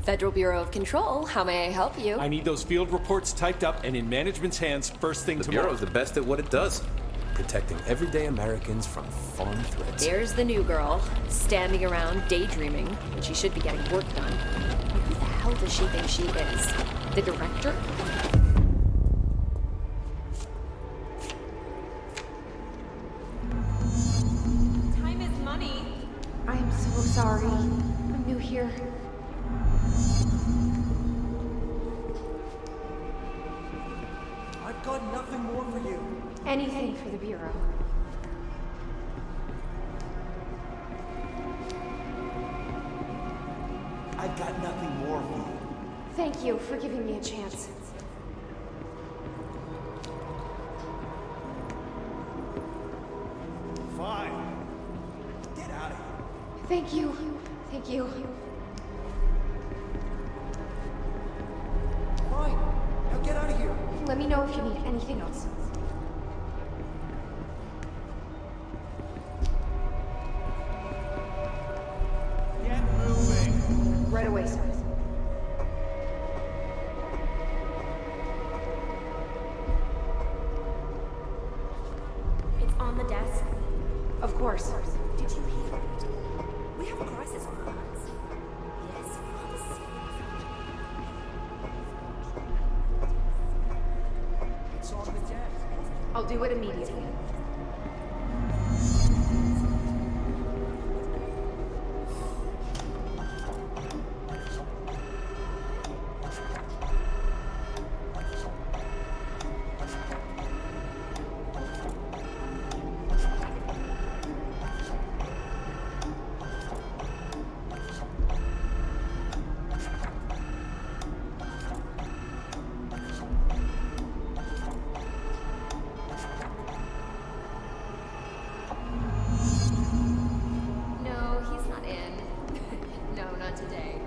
Federal Bureau of Control, how may I help you? I need those field reports typed up and in management's hands first thing The tomorrow. Bureau's the best at what it does. Protecting everyday Americans from foreign threats. There's the new girl, standing around daydreaming when she should be getting work done. Who the hell does she think she is? The director? Time is money. I am so sorry. I'm new here. I've got nothing more for you. Anything for the Bureau. I've got nothing more for you. Thank you for giving me a chance. Fine. Get out of here. Thank you. Thank you. Fine. Now get out of here. Let me know if you need anything else. Get moving. Right away, sir. It's on the desk. Of course. Did you hear it? We have a crisis on our hands. Yes, It's on the desk. I'll do it immediately. No, he's not in. No, not today.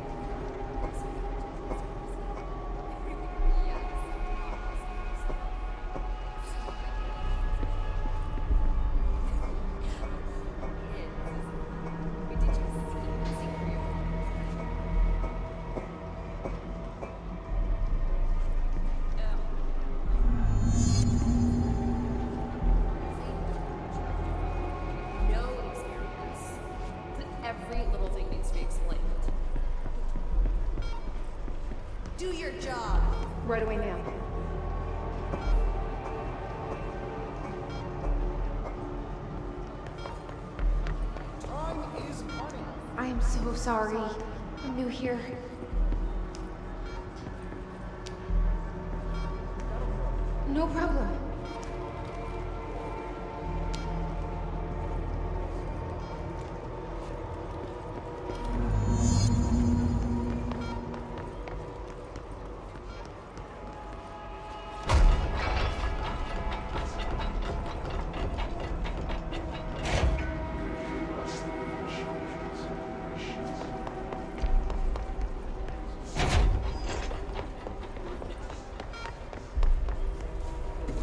No experiments. Every little thing needs to be explained. do your job. Right away, ma'am. Time is money. I am so sorry. I'm new here. No problem.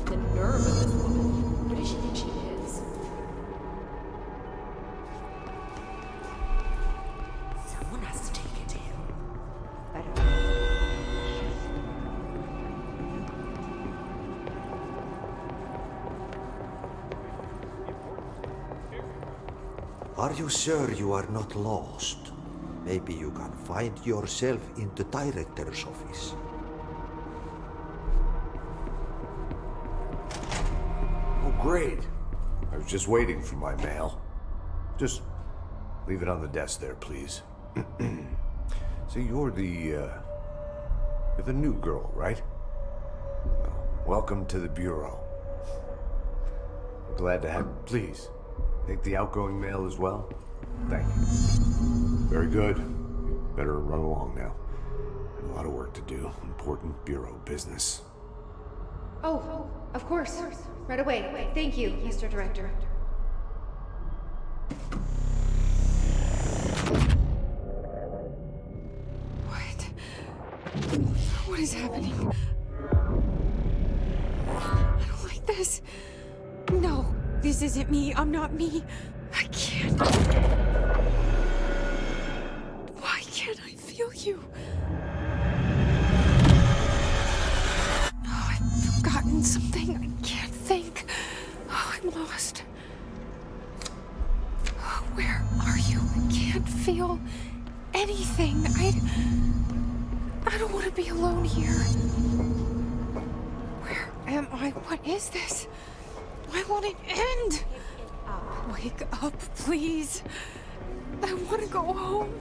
The nerve of this woman. What does she think she is? Someone has to take it to him. Are you sure you are not lost? Maybe you can find yourself in the director's office. Oh, great. I was just waiting for my mail. Just leave it on the desk there, please. So you're the new girl, right? Well, welcome to the Bureau. I'm glad to have you. Please, take the outgoing mail as well. Thank you. Very good. Better run along now. Have a lot of work to do. Important Bureau business. Oh, of course. Right away. Thank you, Mr. Director. What is happening? I don't like this. No, this isn't me. I'm not me. I can't. Why can't I feel you? anything. I don't want to be alone here. Where am I? What is this? Why won't it end? Wake up, please. I want to go home.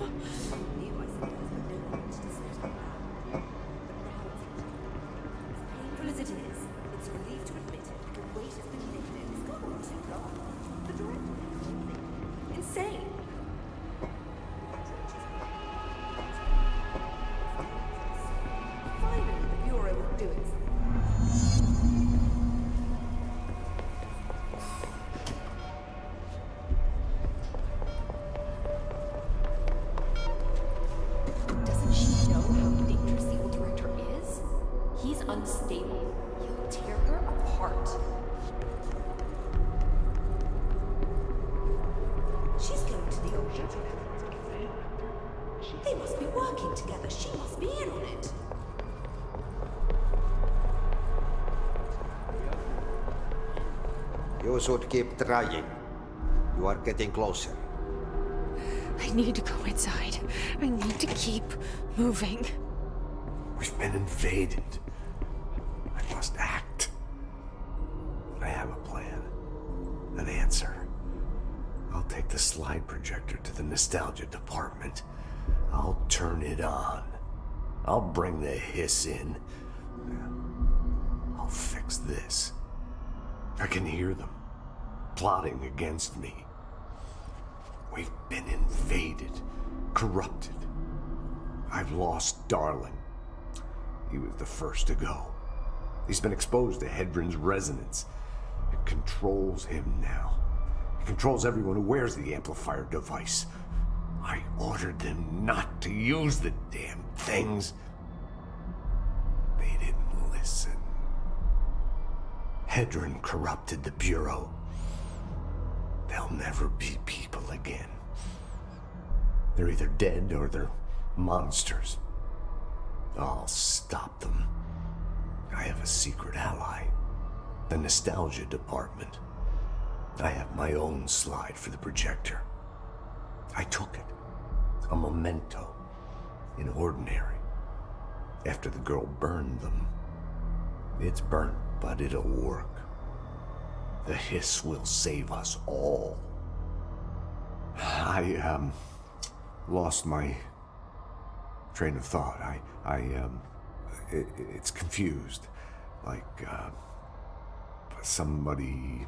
Painful as it is, it's a relief to admit it. The weight has been lifted. It's gone on too long. The director is insane. Finally, the Bureau will do it. Doesn't she know how dangerous the old director is? He's unstable. He'll tear her apart. She's going to the auction. They must be working together. She must be in on it. You should keep trying. You are getting closer. I need to go inside. I need to keep moving. We've been invaded. I must act. I have a plan. An answer. I'll take the slide projector to the nostalgia department. I'll turn it on. I'll bring the hiss in. I'll fix this. I can hear them plotting against me. We've been invaded, corrupted. I've lost Darling. He was the first to go. He's been exposed to Hedron's resonance. It controls him now. It controls everyone who wears the amplifier device. I ordered them not to use the damn things. They didn't listen. Hedron corrupted the Bureau. They'll never be people again. They're either dead or they're monsters. I'll stop them. I have a secret ally. The nostalgia department. I have my own slide for the projector. I took it. A memento. In ordinary. After the girl burned them. It's burnt, but it'll work. The hiss will save us all. I lost my train of thought. It's confused. Like, somebody,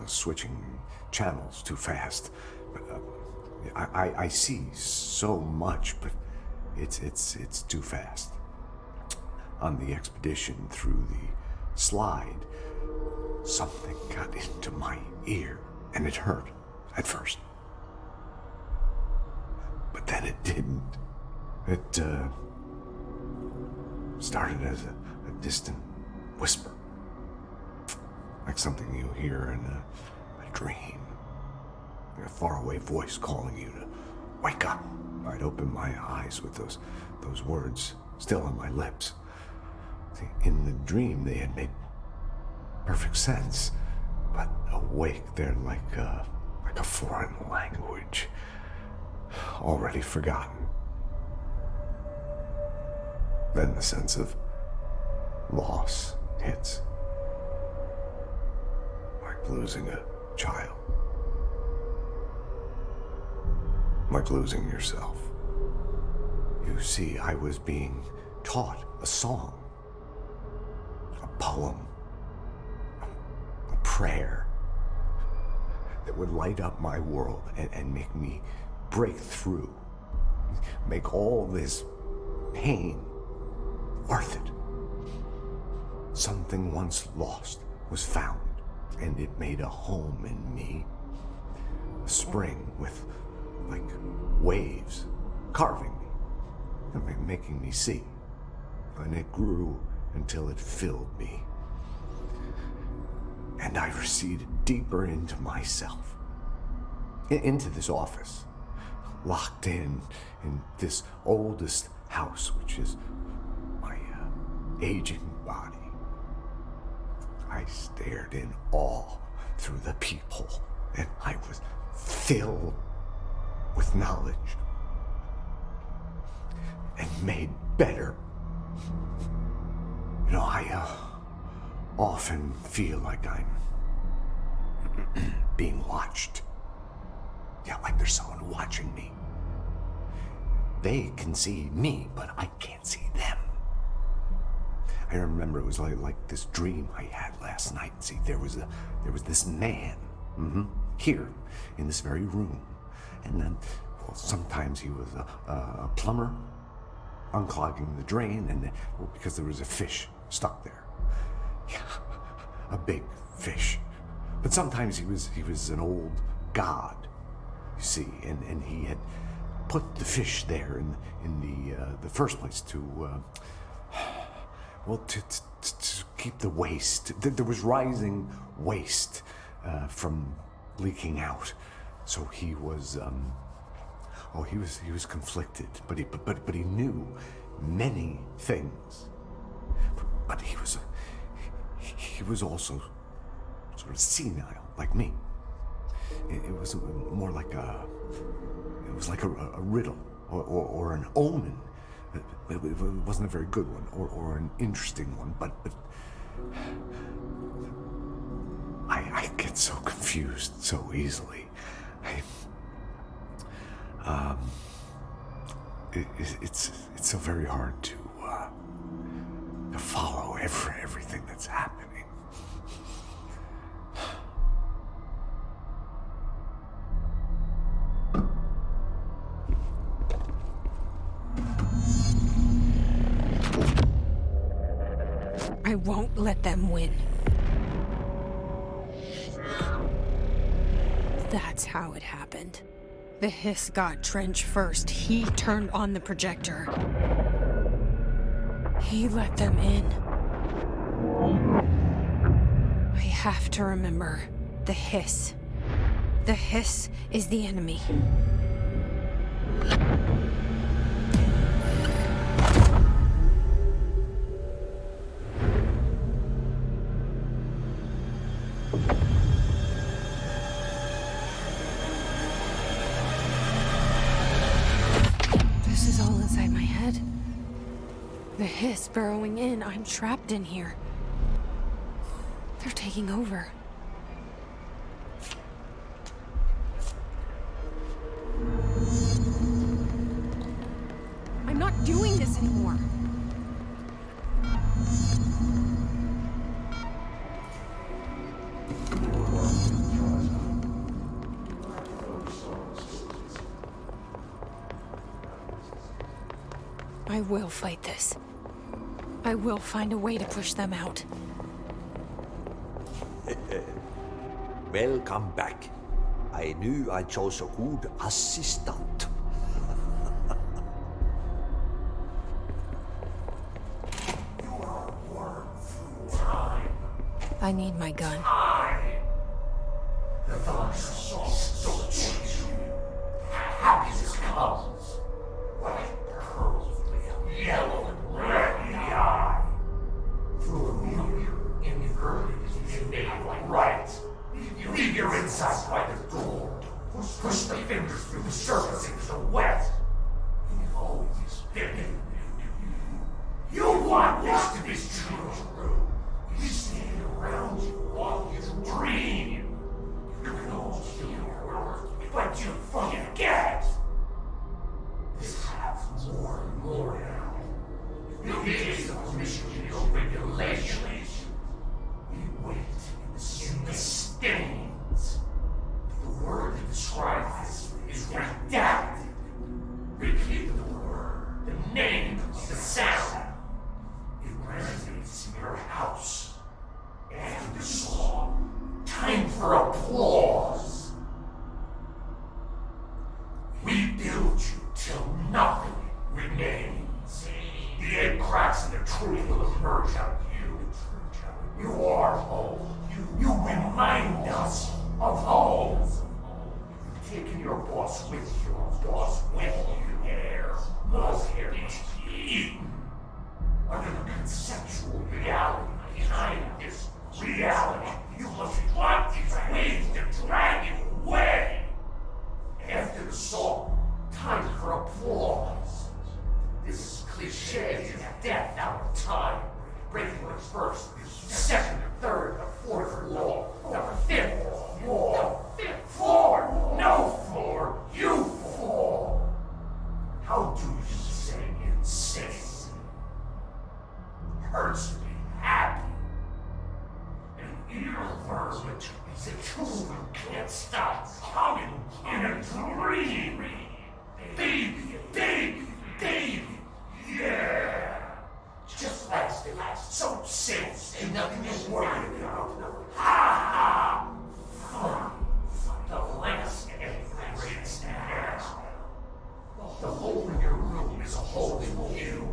switching channels too fast. I see so much, but it's too fast. On the expedition through the slide, something got into my ear, and it hurt at first. But then it didn't. It started as a distant whisper, like something you hear in a dream. A faraway voice calling you to wake up. I'd open my eyes with those words still on my lips. See, in the dream they had made perfect sense, but awake they're like a foreign language, already forgotten. Then the sense of loss hits, like losing a child, like losing yourself. You see, I was being taught a song, a poem, a prayer that would light up my world and make me break through, make all this pain worth it. Something once lost was found, and it made a home in me. A spring with, like, waves carving me, making me see. And it grew until it filled me. And I receded deeper into myself, into this office, locked in this oldest house, which is my aging body. I stared in awe through the peephole, and I was filled with knowledge. made better. You know, I often feel like I'm being watched. Yeah, like there's someone watching me. They can see me, but I can't see them. I remember it was like this dream I had last night. See, there was this man, here, in this very room. And then, well, sometimes he was a plumber, unclogging the drain, and well, because there was a fish stuck there. Yeah, a big fish. But sometimes he was an old god, you see, and he had put the fish there in the first place to keep the waste. There was rising waste from leaking out, so he was he was conflicted, but he knew many things, but he was also sort of senile, like me. It was more like a riddle or an omen. It wasn't a very good one or an interesting one, but I get so confused so easily. It's so very hard to follow everything that's happening. I won't let them win. That's how it happened. The hiss got Trench first. He turned on the projector. He let them in. I have to remember the hiss. The hiss is the enemy. This is all inside my head. The hiss burrowing in. I'm trapped in here. They're taking over. I'm not doing this anymore. I will fight this. I will find a way to push them out. Welcome back. I knew I chose a good assistant. I need my gun. The thoughts don't change you. Happiness comes. White pearls with yellow and red in the eye. Through a mirror in the early you made it right. You leave your insides by the door. Push the fingers through the surface into the wet. You've always been. You want this to be true. We stand around you while you dream. You can almost feel your worth, but you forget. This happens more and more now. You need the permission of your regulations. We wait in the stains. The word that describes this is redacted. Repeat the word, the name of the sound. It resonates in your house. After the song, time for applause. We build you till nothing remains. The egg cracks and the truth will emerge out of you. You are home. You remind us of home. You've taken your boss with you. Air. Most air must be eaten. Under the conceptual reality behind this reality, you must want these waves to drag you away. After the song, time for applause. This is cliche is death out of time. Breaking the first, second, third, fourth wall, the fifth wall. The fifth floor! No floor! You fall! How do you say insane? Hurts to be happy. An earworm is a tool you can't stop humming in a dream. Baby, baby, baby, yeah. Just last it so safe and nothing to worry about. Ha ha! Fun. The last and the greatest now. The hole in your room is a hole in you.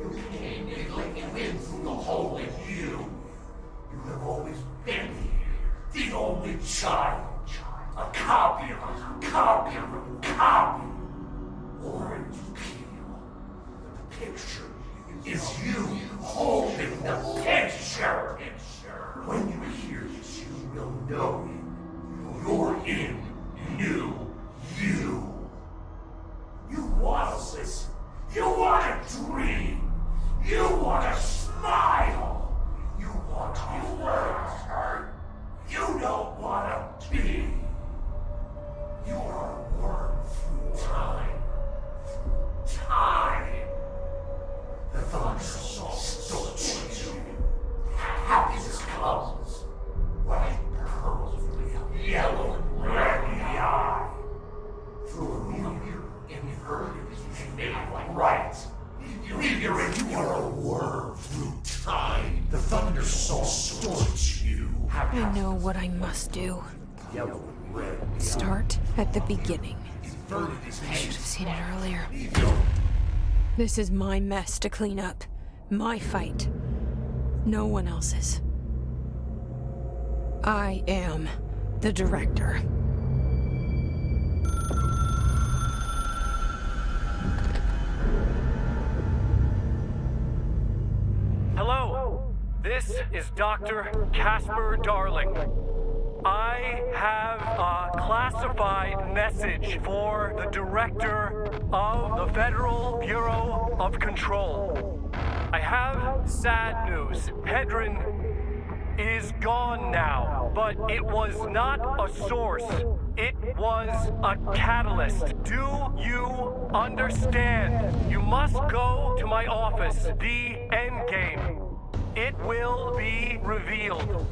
You came in like you in through the hole in you. You have always been here, the only child. A copy of a copy of a copy. Orange peel. The picture is you holding the picture. When you hear this, you will know you're in new you. You want to listen. You want to dream. You want to smile. You want to learn. You don't want to be. You are a worm through time. Time. The thunder stole you. Happiness comes. White pearls real, yellow and red in the eye. Through a mirror in the earth you made right. You are a worm through time. The thunder distorts you. I know what I must do. Yellow and red. Start at the beginning. I should have seen it earlier. This is my mess to clean up. My fight. No one else's. I am the director. Hello, this is Dr. Casper Darling. I have a classified message for the director of the Federal Bureau of Control. I have sad news. Hedron is gone now, but it was not a source. It was a catalyst. Do you understand? You must go to my office, the Endgame. It will be revealed.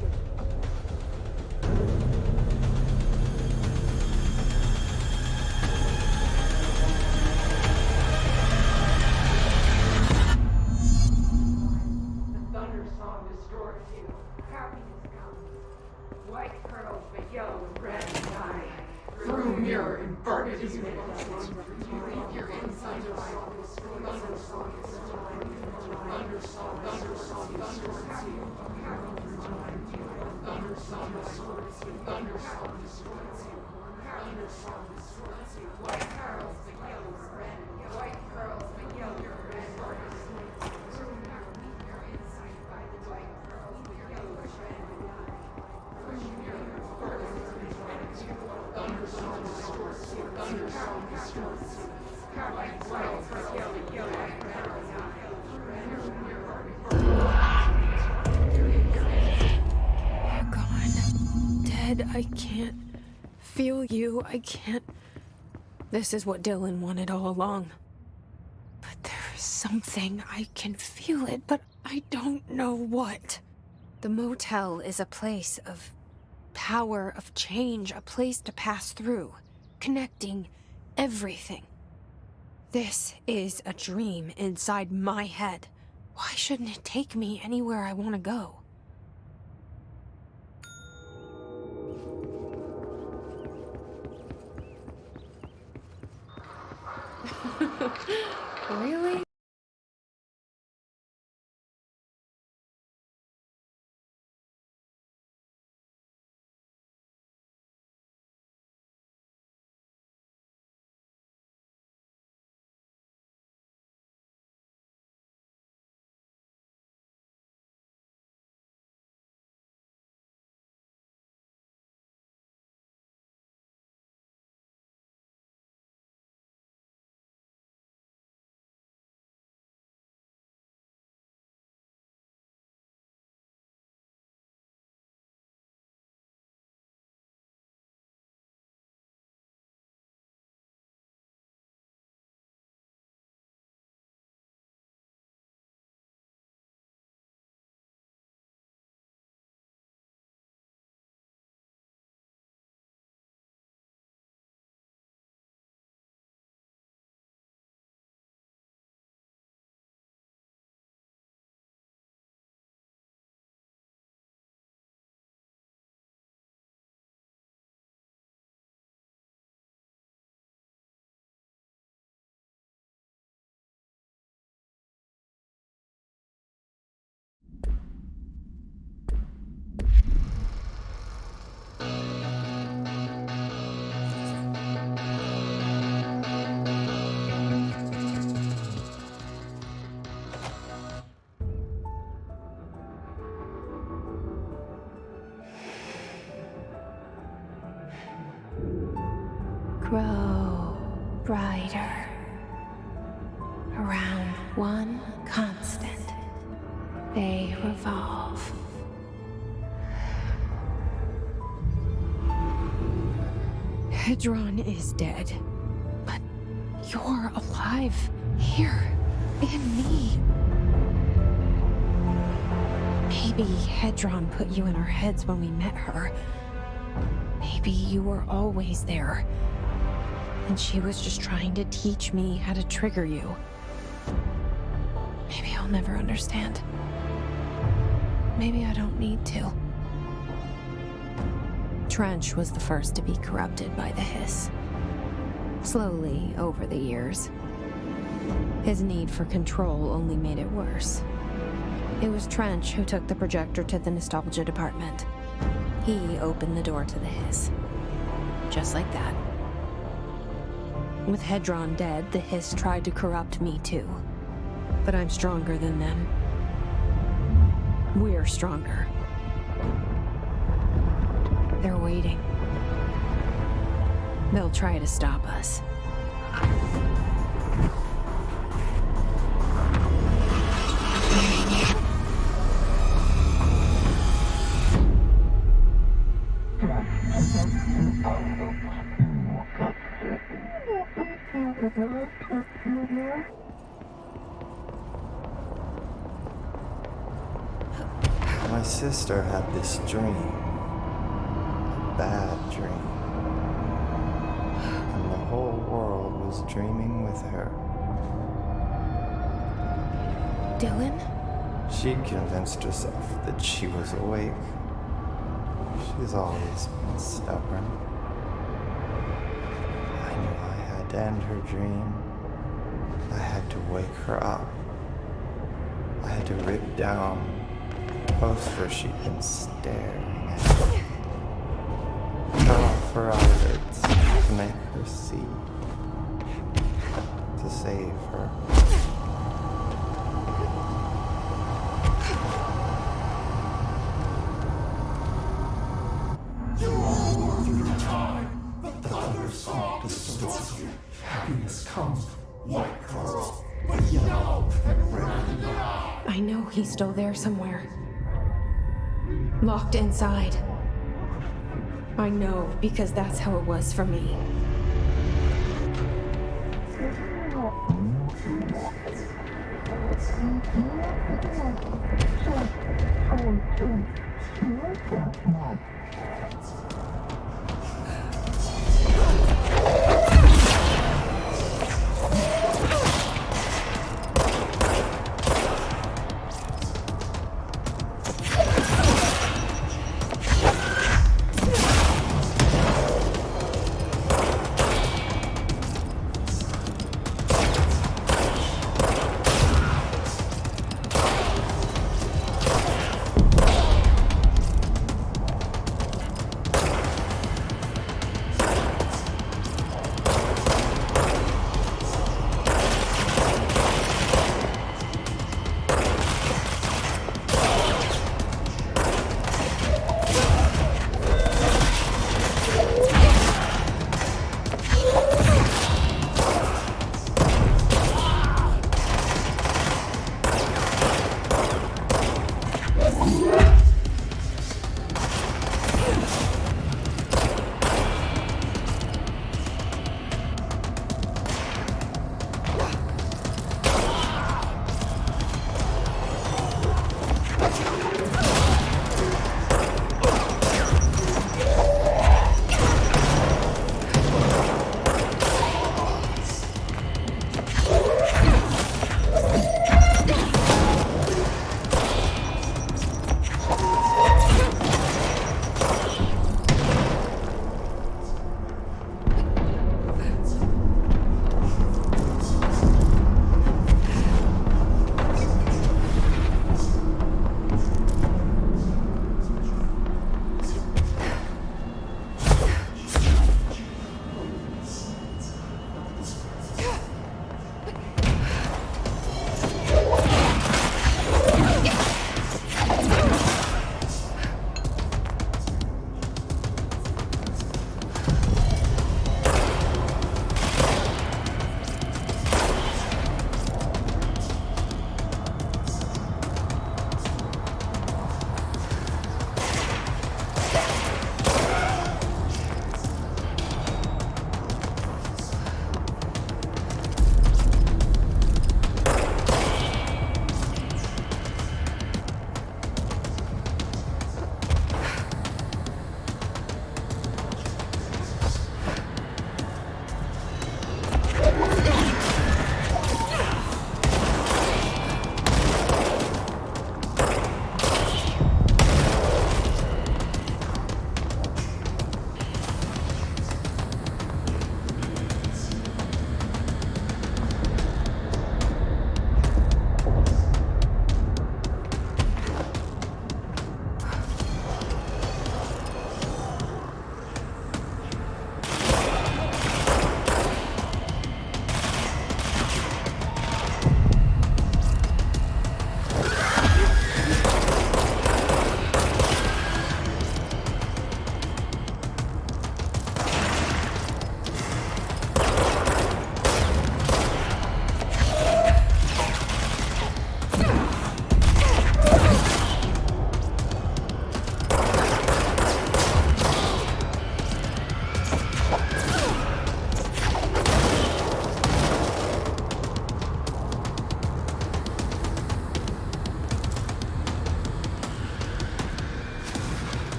I can't feel you. I can't. This is what Dylan wanted all along. But there's something. I can feel it, but I don't know what. The motel is a place of power, of change, a place to pass through, connecting everything. This is a dream inside my head. Why shouldn't it take me anywhere I want to go? Really? grow brighter around one constant. They revolve. Hedron is dead, but you're alive here in me. Maybe Hedron put you in our heads when we met her. Maybe you were always there, and she was just trying to teach me how to trigger you. Maybe I'll never understand. Maybe I don't need to. Trench was the first to be corrupted by the hiss. Slowly, over the years. His need for control only made it worse. It was Trench who took the projector to the nostalgia department. He opened the door to the hiss. Just like that. With Hedron dead, the hiss tried to corrupt me too. But I'm stronger than them. We're stronger. They're waiting. They'll try to stop us. My sister had this dream. A bad dream. And the whole world was dreaming with her. Dylan? She convinced herself that she was awake. She's always been stubborn. I knew I had to end her dream. I had to wake her up. I had to rip down the poster she'd been staring at. Cut off her eyelids to make her see. To save her. Happiness comes white girls, but yellow and red in the eye. I know he's still there somewhere. Locked inside. I know, because that's how it was for me.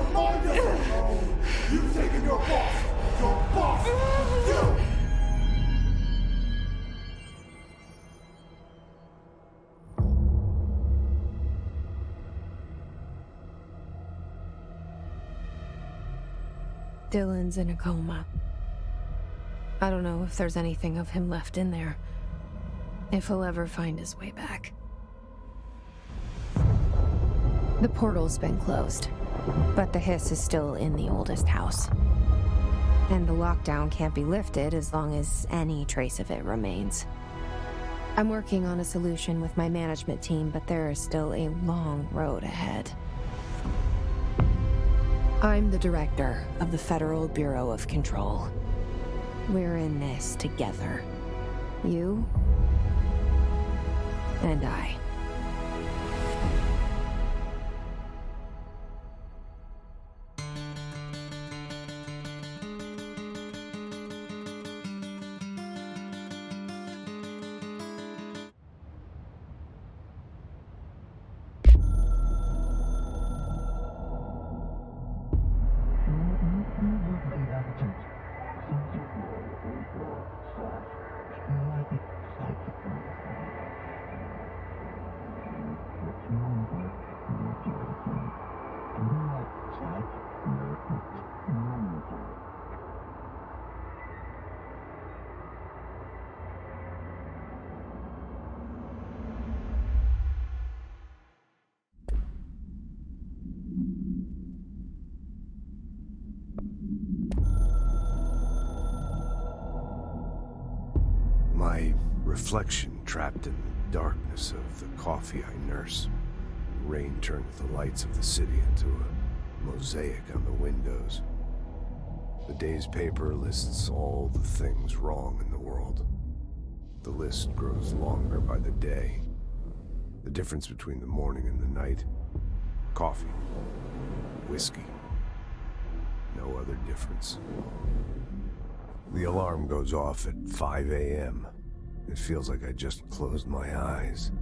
your mind us alone! You've taken your boss, you! Dylan's in a coma. I don't know if there's anything of him left in there. If he'll ever find his way back. The portal's been closed, but the hiss is still in the oldest house. And the lockdown can't be lifted as long as any trace of it remains. I'm working on a solution with my management team, but there is still a long road ahead. I'm the director of the Federal Bureau of Control. We're in this together. You and I. My reflection trapped in the darkness of the coffee I nurse. Rain turned the lights of the city into a mosaic on the windows. The day's paper lists all the things wrong in the world. The list grows longer by the day. The difference between the morning and the night? Coffee. Whiskey. No other difference. The alarm goes off at 5 a.m. It feels like I just closed my eyes.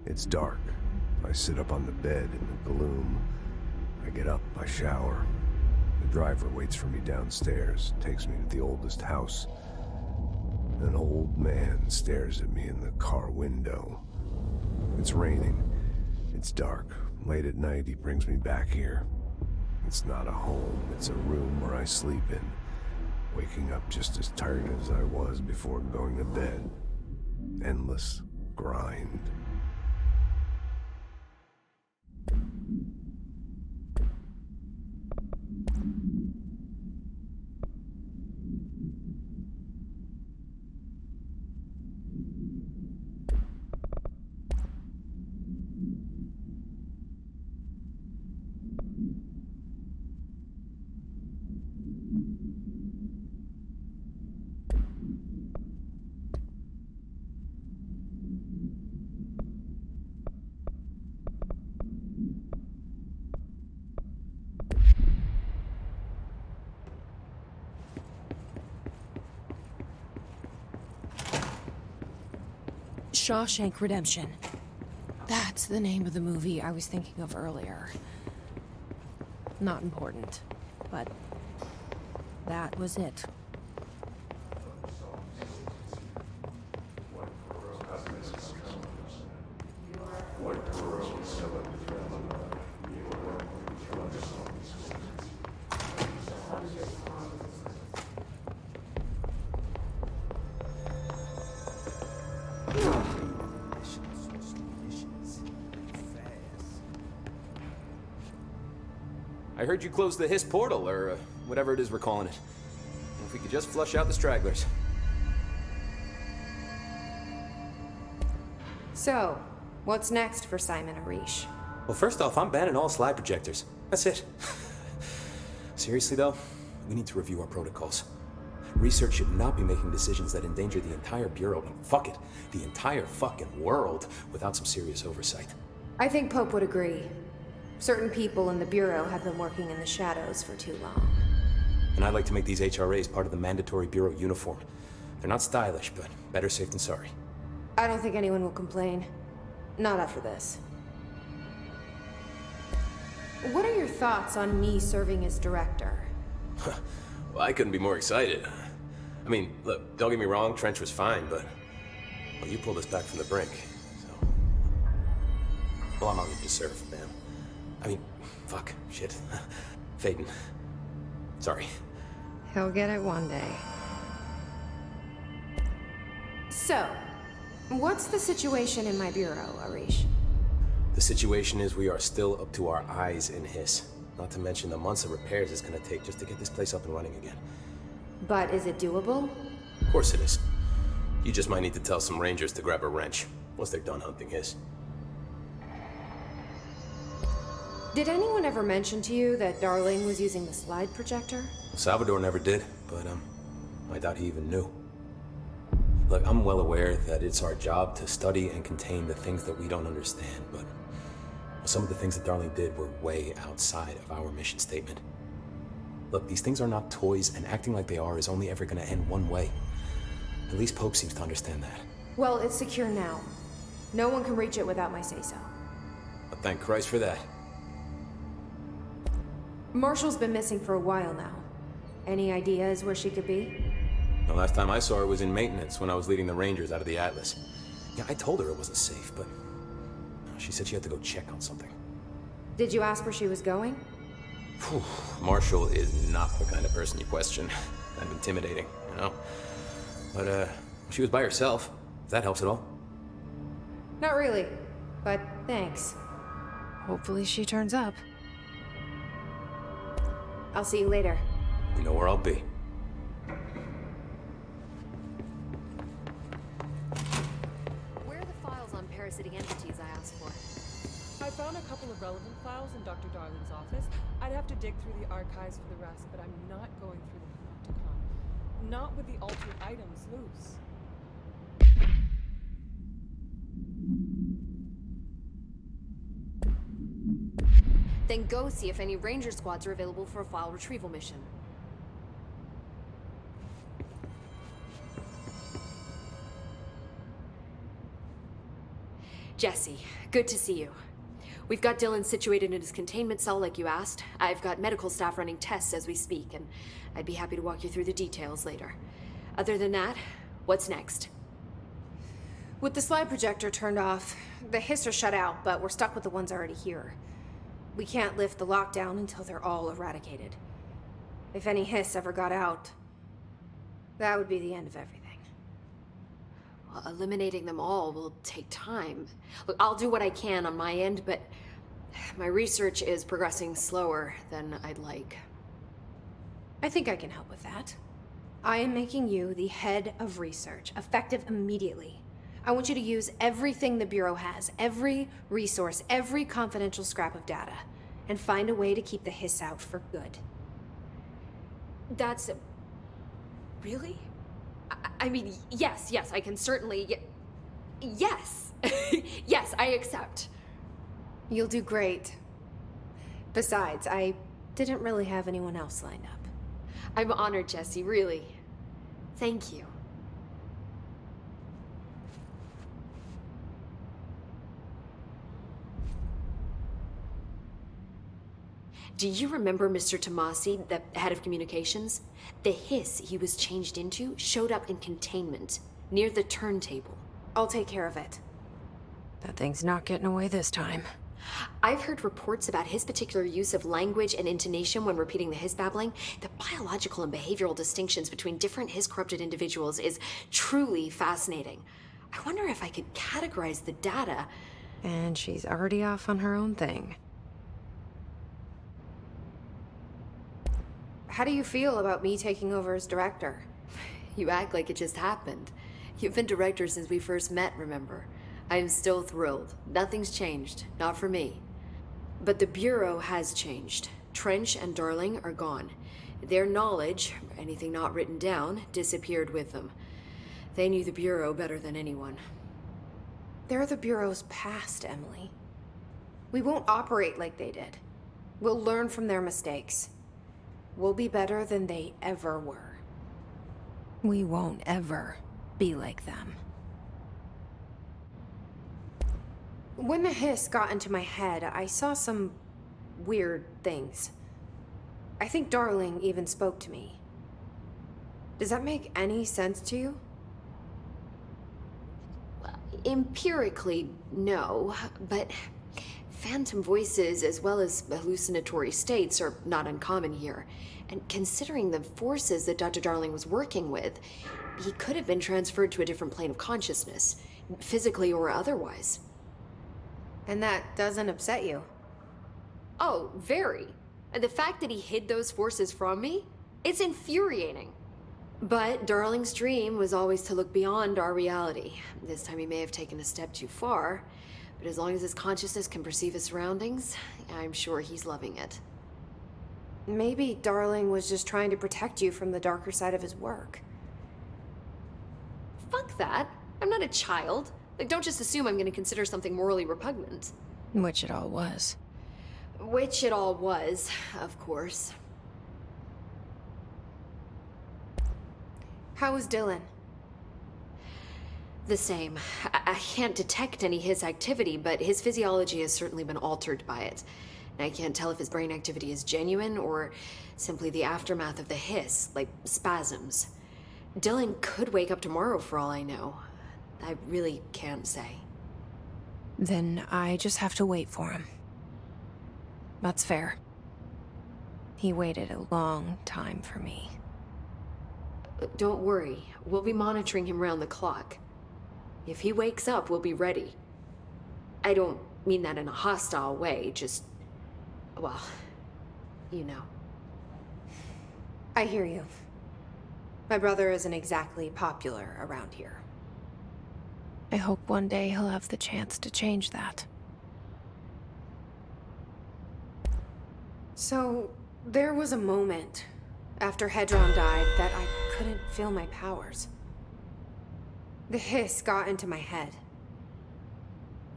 It's dark. I sit up on the bed in the gloom. I get up, I shower. The driver waits for me downstairs, takes me to the oldest house. An old man stares at me in the car window. It's raining. It's dark. Late at night, he brings me back here. It's not a home, it's a room where I sleep in. Waking up just as tired as I was before going to bed. Endless grind. Shawshank Redemption. That's the name of the movie I was thinking of earlier. Not important, but that was it. I heard you closed the Hiss portal, or whatever it is we're calling it. If we could just flush out the stragglers. So, what's next for Simon Arish? Well, first off, I'm banning all slide projectors. That's it. Seriously, though, we need to review our protocols. Research should not be making decisions that endanger the entire Bureau, fuck it, the entire fucking world, without some serious oversight. I think Pope would agree. Certain people in the Bureau have been working in the shadows for too long. And I'd like to make these HRAs part of the mandatory Bureau uniform. They're not stylish, but better safe than sorry. I don't think anyone will complain. Not after this. What are your thoughts on me serving as director? Well, I couldn't be more excited. I mean, look, don't get me wrong, Trench was fine, but... Well, you pulled us back from the brink, so... Well, I'm honored to serve, man. I mean, fuck, shit. Phaeton. Sorry. He'll get it one day. So, what's the situation in my bureau, Arish? The situation is we are still up to our eyes in Hiss. Not to mention the months of repairs it's gonna take just to get this place up and running again. But is it doable? Of course it is. You just might need to tell some rangers to grab a wrench once they're done hunting Hiss. Did anyone ever mention to you that Darling was using the slide projector? Salvador never did, but I doubt he even knew. Look, I'm well aware that it's our job to study and contain the things that we don't understand, but some of the things that Darling did were way outside of our mission statement. Look, these things are not toys, and acting like they are is only ever gonna end one way. At least Pope seems to understand that. Well, it's secure now. No one can reach it without my say-so. But thank Christ for that. Marshall's been missing for a while now. Any ideas where she could be? The last time I saw her was in maintenance when I was leading the Rangers out of the Atlas. Yeah, I told her it wasn't safe, but she said she had to go check on something. Did you ask where she was going? Whew. Marshall is not the kind of person you question. Kind of intimidating, you know? But, she was by herself, if that helps at all. Not really, but thanks. Hopefully she turns up. I'll see you later. You know where I'll be. Where are the files on parasitic entities I asked for? I found a couple of relevant files in Dr. Darling's office. I'd have to dig through the archives for the rest, but I'm not going through the Panopticon. Not with the altered items loose. Then go see if any ranger squads are available for a file retrieval mission. Jesse, good to see you. We've got Dylan situated in his containment cell like you asked. I've got medical staff running tests as we speak, and I'd be happy to walk you through the details later. Other than that, what's next? With the slide projector turned off, the Hiss are shut out, but we're stuck with the ones already here. We can't lift the lockdown until they're all eradicated. If any Hiss ever got out, that would be the end of everything. Well, eliminating them all will take time. Look, I'll do what I can on my end, but my research is progressing slower than I'd like. I think I can help with that. I am making you the head of research, effective immediately. I want you to use everything the Bureau has, every resource, every confidential scrap of data, and find a way to keep the Hiss out for good. That's... really? I mean, yes, I can certainly... Yes! Yes, I accept. You'll do great. Besides, I didn't really have anyone else lined up. I'm honored, Jesse, really. Thank you. Do you remember Mr. Tomasi, the head of communications? The Hiss he was changed into showed up in containment, near the turntable. I'll take care of it. That thing's not getting away this time. I've heard reports about his particular use of language and intonation when repeating the Hiss babbling. The biological and behavioral distinctions between different Hiss-corrupted individuals is truly fascinating. I wonder if I could categorize the data. And she's already off on her own thing. How do you feel about me taking over as director? You act like it just happened. You've been director since we first met, remember? I am still thrilled. Nothing's changed. Not for me. But the Bureau has changed. Trench and Darling are gone. Their knowledge, anything not written down, disappeared with them. They knew the Bureau better than anyone. They're the Bureau's past, Emily. We won't operate like they did. We'll learn from their mistakes. We'll be better than they ever were. We won't ever be like them. When the Hiss got into my head, I saw some weird things. I think Darling even spoke to me. Does that make any sense to you? Empirically, no, but phantom voices as well as hallucinatory states are not uncommon here. And considering the forces that Dr. Darling was working with, he could have been transferred to a different plane of consciousness, physically or otherwise. And that doesn't upset you? Oh, very. The fact that he hid those forces from me, it's infuriating. But Darling's dream was always to look beyond our reality. This time he may have taken a step too far, but as long as his consciousness can perceive his surroundings, I'm sure he's loving it. Maybe Darling was just trying to protect you from the darker side of his work. Fuck that. I'm not a child. Like, don't just assume I'm gonna consider something morally repugnant. Which it all was. Which it all was, of course. How is Dylan? The same. I can't detect any his activity, but his physiology has certainly been altered by it. And I can't tell if his brain activity is genuine or simply the aftermath of the hiss, like spasms. Dylan could wake up tomorrow for all I know. I really can't say. Then I just have to wait for him. That's fair. He waited a long time for me. Don't worry. We'll be monitoring him round the clock. If he wakes up, we'll be ready. I don't mean that in a hostile way, just... well, you know. I hear you. My brother isn't exactly popular around here. I hope one day he'll have the chance to change that. So, there was a moment after Hedron died that I couldn't feel my powers. The hiss got into my head.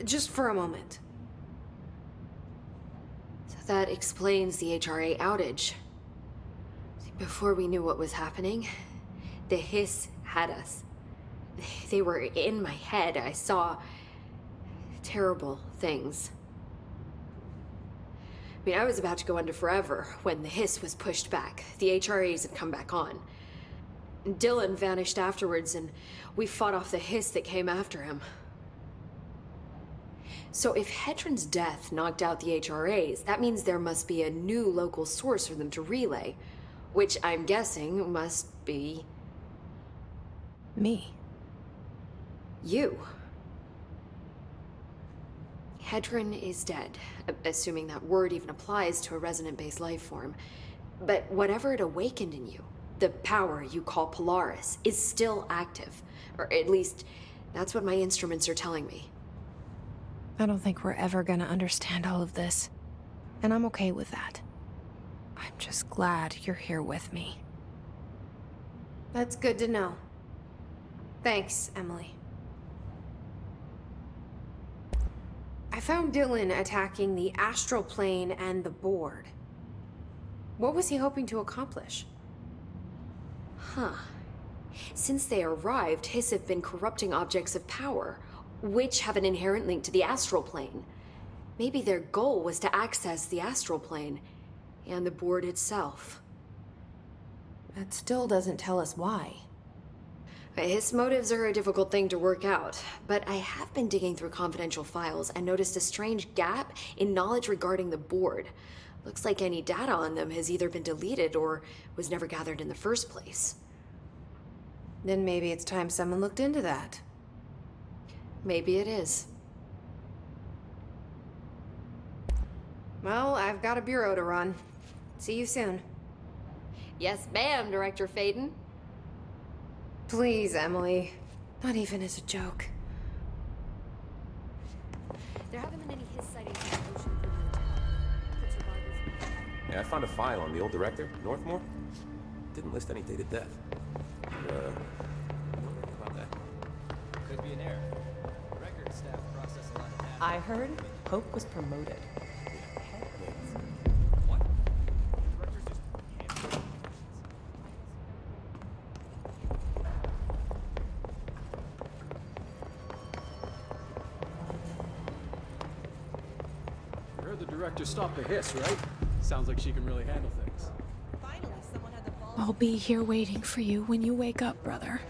Just for a moment. So that explains the HRA outage. Before we knew what was happening, the hiss had us. They were in my head. I saw terrible things. I mean, I was about to go under forever when the hiss was pushed back. The HRAs had come back on. Dylan vanished afterwards, and we fought off the hiss that came after him. So if Hedron's death knocked out the HRAs, that means there must be a new local source for them to relay, which I'm guessing must be... me. You. Hedron is dead, assuming that word even applies to a resonant-based life form. But whatever it awakened in you, the power you call Polaris, is still active. Or at least, that's what my instruments are telling me. I don't think we're ever gonna understand all of this. And I'm okay with that. I'm just glad you're here with me. That's good to know. Thanks, Emily. I found Dylan attacking the astral plane and the board. What was he hoping to accomplish? Huh. Since they arrived, Hiss have been corrupting objects of power, which have an inherent link to the astral plane. Maybe their goal was to access the astral plane and the board itself. That still doesn't tell us why. His motives are a difficult thing to work out, but I have been digging through confidential files and noticed a strange gap in knowledge regarding the board. Looks like any data on them has either been deleted or was never gathered in the first place. Then maybe it's time someone looked into that. Maybe it is. Well, I've got a bureau to run. See you soon. Yes, ma'am, Director Faden. Please, Emily. Not even as a joke. There haven't been any Hiss sightings in the ocean for the town. Could survivors... Yeah, I found a file on the old director, Northmore. Didn't list any dated death. Wondering about that. Could be an error. Record staff process a lot of data. I heard Hope was promoted. What? The director's just can't. I heard the director director stopped the hiss, right? Sounds like she can really handle things. Finally, someone had the balls. I'll be here waiting for you when you wake up, brother.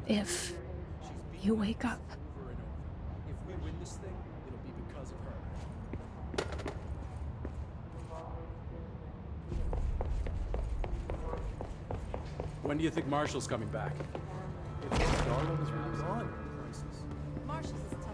If you wake up. Over and over. If we win this thing, it'll be because of her. When do you think Marshall's coming back? If Darling is really on, Marshall's is